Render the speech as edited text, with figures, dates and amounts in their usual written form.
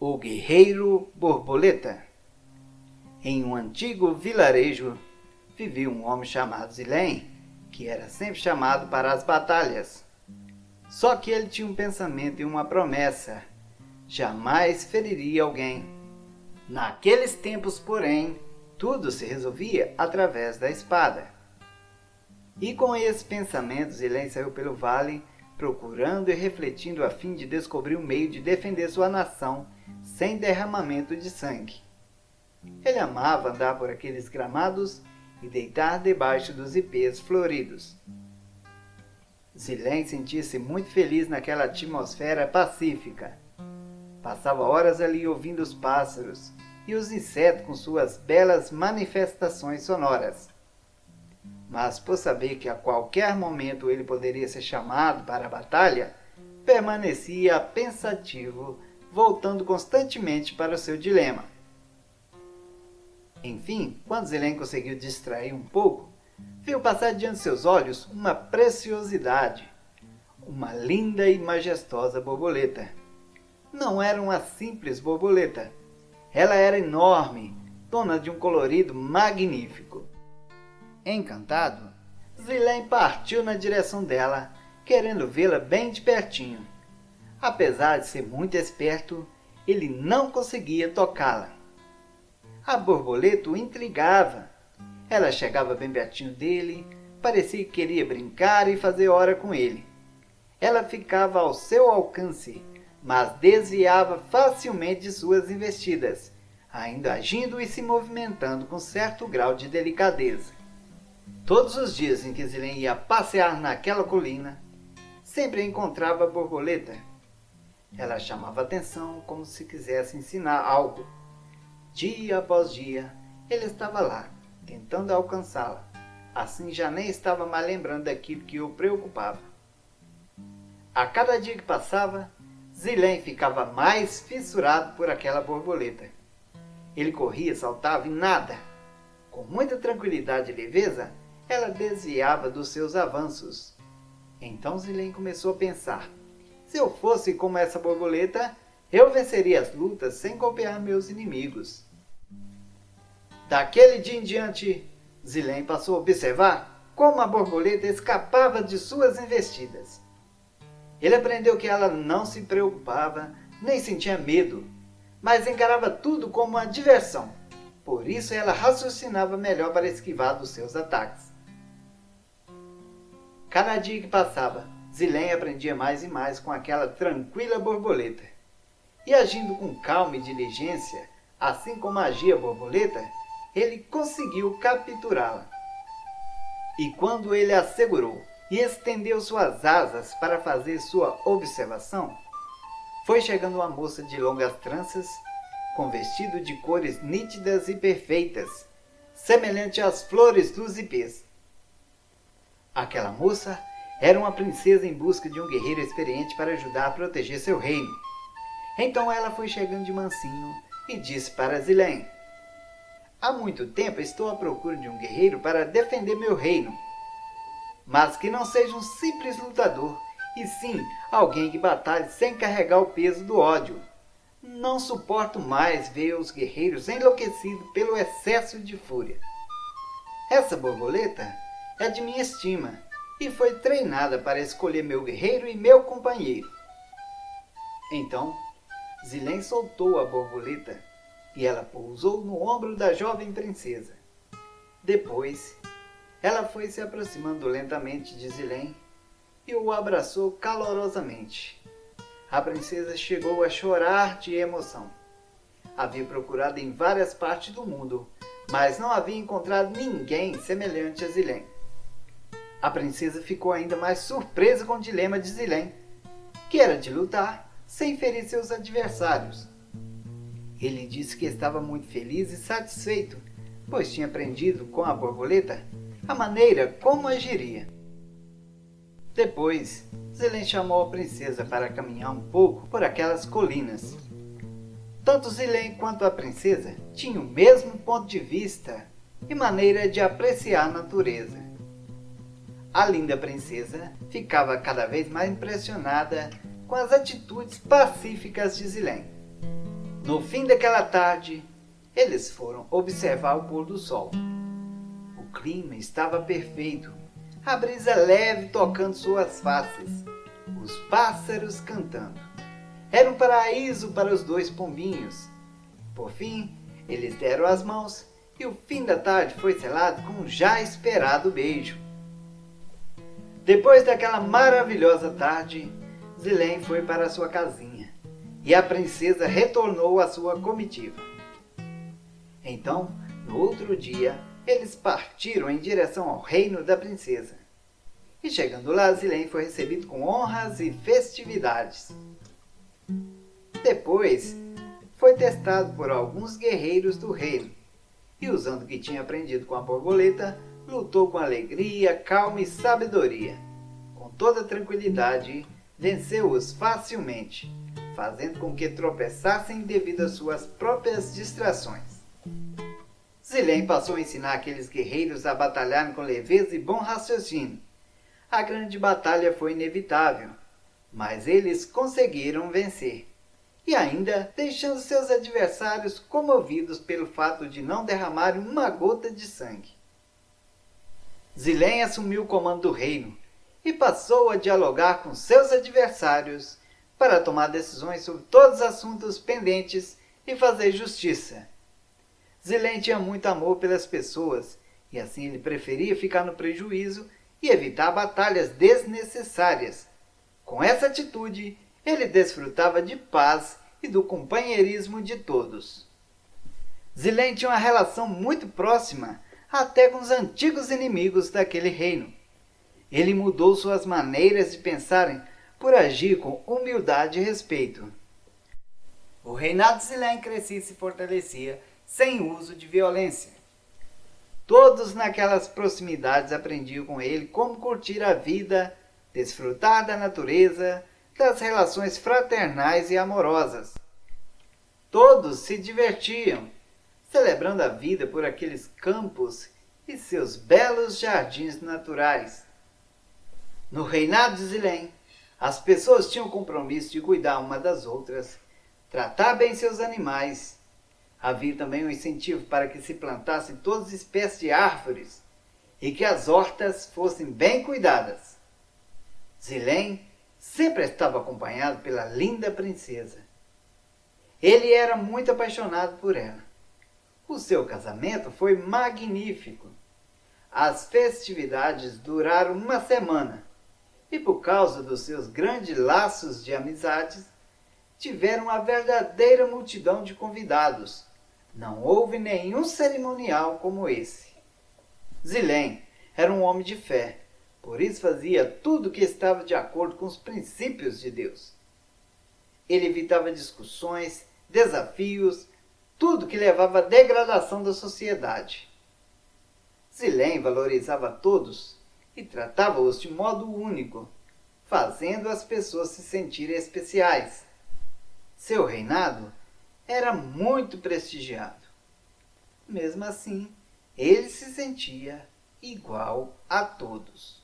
O Guerreiro Borboleta. Em um antigo vilarejo vivia um homem chamado Zilém, que era sempre chamado para as batalhas. Só que ele tinha um pensamento e uma promessa: jamais feriria alguém. Naqueles tempos, porém, tudo se resolvia através da espada. E com esse pensamento, Zilém saiu pelo vale, procurando e refletindo a fim de descobrir um meio de defender sua nação sem derramamento de sangue. Ele amava andar por aqueles gramados e deitar debaixo dos ipês floridos. Zilém sentia-se muito feliz naquela atmosfera pacífica. Passava horas ali ouvindo os pássaros e os insetos com suas belas manifestações sonoras. Mas por saber que a qualquer momento ele poderia ser chamado para a batalha, permanecia pensativo, voltando constantemente para o seu dilema. Enfim, quando Zilém conseguiu distrair um pouco, viu passar diante de seus olhos uma preciosidade, uma linda e majestosa borboleta. Não era uma simples borboleta, ela era enorme, dona de um colorido magnífico. Encantado, Zilém partiu na direção dela, querendo vê-la bem de pertinho. Apesar de ser muito esperto, ele não conseguia tocá-la. A borboleta o intrigava. Ela chegava bem pertinho dele, parecia que queria brincar e fazer hora com ele. Ela ficava ao seu alcance, mas desviava facilmente de suas investidas, ainda agindo e se movimentando com certo grau de delicadeza. Todos os dias em que Zilém ia passear naquela colina, sempre encontrava a borboleta. Ela chamava atenção como se quisesse ensinar algo. Dia após dia, ele estava lá, tentando alcançá-la. Assim já nem estava mais lembrando daquilo que o preocupava. A cada dia que passava, Zilém ficava mais fissurado por aquela borboleta. Ele corria, saltava e nada. Com muita tranquilidade e leveza, ela desviava dos seus avanços. Então Zilém começou a pensar: se eu fosse como essa borboleta, eu venceria as lutas sem golpear meus inimigos. Daquele dia em diante, Zilém passou a observar como a borboleta escapava de suas investidas. Ele aprendeu que ela não se preocupava, nem sentia medo, mas encarava tudo como uma diversão. Por isso ela raciocinava melhor para esquivar dos seus ataques. Cada dia que passava, Zilém aprendia mais e mais com aquela tranquila borboleta. E agindo com calma e diligência, assim como agia a borboleta, ele conseguiu capturá-la. E quando ele a segurou e estendeu suas asas para fazer sua observação, foi chegando uma moça de longas tranças, com vestido de cores nítidas e perfeitas, semelhante às flores dos ipês. Aquela moça era uma princesa em busca de um guerreiro experiente para ajudar a proteger seu reino. Então ela foi chegando de mansinho e disse para Zilém: há muito tempo estou à procura de um guerreiro para defender meu reino, mas que não seja um simples lutador, e sim alguém que batalhe sem carregar o peso do ódio. Não suporto mais ver os guerreiros enlouquecidos pelo excesso de fúria. Essa borboleta é de minha estima e foi treinada para escolher meu guerreiro e meu companheiro. Então, Zilém soltou a borboleta e ela pousou no ombro da jovem princesa. Depois, ela foi se aproximando lentamente de Zilém e o abraçou calorosamente. A princesa chegou a chorar de emoção. Havia procurado em várias partes do mundo, mas não havia encontrado ninguém semelhante a Zilém. A princesa ficou ainda mais surpresa com o dilema de Zilém, que era de lutar sem ferir seus adversários. Ele disse que estava muito feliz e satisfeito, pois tinha aprendido com a borboleta a maneira como agiria. Depois, Zilém chamou a princesa para caminhar um pouco por aquelas colinas. Tanto Zilém quanto a princesa tinham o mesmo ponto de vista e maneira de apreciar a natureza. A linda princesa ficava cada vez mais impressionada com as atitudes pacíficas de Zilém. No fim daquela tarde, eles foram observar o pôr do sol. O clima estava perfeito, a brisa leve tocando suas faces, os pássaros cantando. Era um paraíso para os dois pombinhos. Por fim, eles deram as mãos e o fim da tarde foi selado com um já esperado beijo. Depois daquela maravilhosa tarde, Zilém foi para sua casinha e a princesa retornou à sua comitiva. Então, no outro dia, eles partiram em direção ao reino da princesa. E chegando lá, Zilém foi recebido com honras e festividades. Depois, foi testado por alguns guerreiros do reino e, usando o que tinha aprendido com a borboleta, lutou com alegria, calma e sabedoria. Com toda tranquilidade, venceu-os facilmente, fazendo com que tropeçassem devido às suas próprias distrações. Zilém passou a ensinar aqueles guerreiros a batalharem com leveza e bom raciocínio. A grande batalha foi inevitável, mas eles conseguiram vencer. E ainda deixando seus adversários comovidos pelo fato de não derramarem uma gota de sangue. Zilém assumiu o comando do reino e passou a dialogar com seus adversários para tomar decisões sobre todos os assuntos pendentes e fazer justiça. Zilém tinha muito amor pelas pessoas e assim ele preferia ficar no prejuízo e evitar batalhas desnecessárias. Com essa atitude, ele desfrutava de paz e do companheirismo de todos. Zilém tinha uma relação muito próxima até com os antigos inimigos daquele reino. Ele mudou suas maneiras de pensarem por agir com humildade e respeito. O reinado de Zilém crescia e se fortalecia sem uso de violência. Todos naquelas proximidades aprendiam com ele como curtir a vida, desfrutar da natureza, das relações fraternais e amorosas. Todos se divertiam, celebrando a vida por aqueles campos e seus belos jardins naturais. No reinado de Zilém, as pessoas tinham o compromisso de cuidar uma das outras, tratar bem seus animais. Havia também um incentivo para que se plantassem todas as espécies de árvores e que as hortas fossem bem cuidadas. Zilém sempre estava acompanhado pela linda princesa. Ele era muito apaixonado por ela. O seu casamento foi magnífico. As festividades duraram uma semana e, por causa dos seus grandes laços de amizades, tiveram uma verdadeira multidão de convidados. Não houve nenhum cerimonial como esse. Zilém era um homem de fé, por isso fazia tudo que estava de acordo com os princípios de Deus. Ele evitava discussões, desafios, tudo que levava à degradação da sociedade. Zilém valorizava todos e tratava-os de modo único, fazendo as pessoas se sentirem especiais. Seu reinado era muito prestigiado. Mesmo assim, ele se sentia igual a todos.